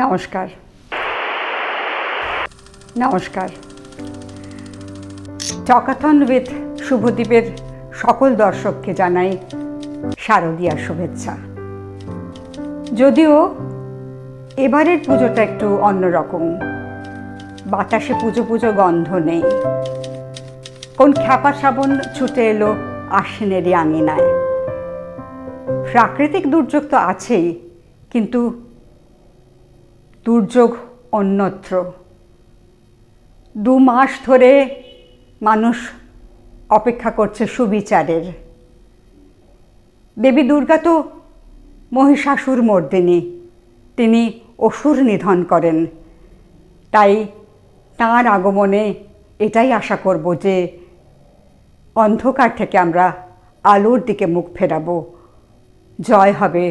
নমস্কার নমস্কার টকাথন উইথ শুভদীপের সকল দর্শককে জানাই শারদীয়ার শুভেচ্ছা। যদিও এবারের পুজোটা একটু অন্যরকম, বাতাসে পুজো পুজো গন্ধ নেই। কোন খ্যাপা শ্রাবণ ছুটে এলো আশ্বিনেরই আঙিনায়। প্রাকৃতিক দুর্যোগ তো আছেই, কিন্তু দুর্যোগ অন্যত্র। 2 মাস ধরে মানুষ অপেক্ষা করছে সুবিচারের। দেবী দুর্গা তো মহিষাসুর মর্দিনী, তিনি অসুর নিধন করেন। তাই তাঁর আগমনে এটাই আশা করব যে অন্ধকার থেকে আমরা আলোর দিকে মুখ ফেরাবো। জয় হবে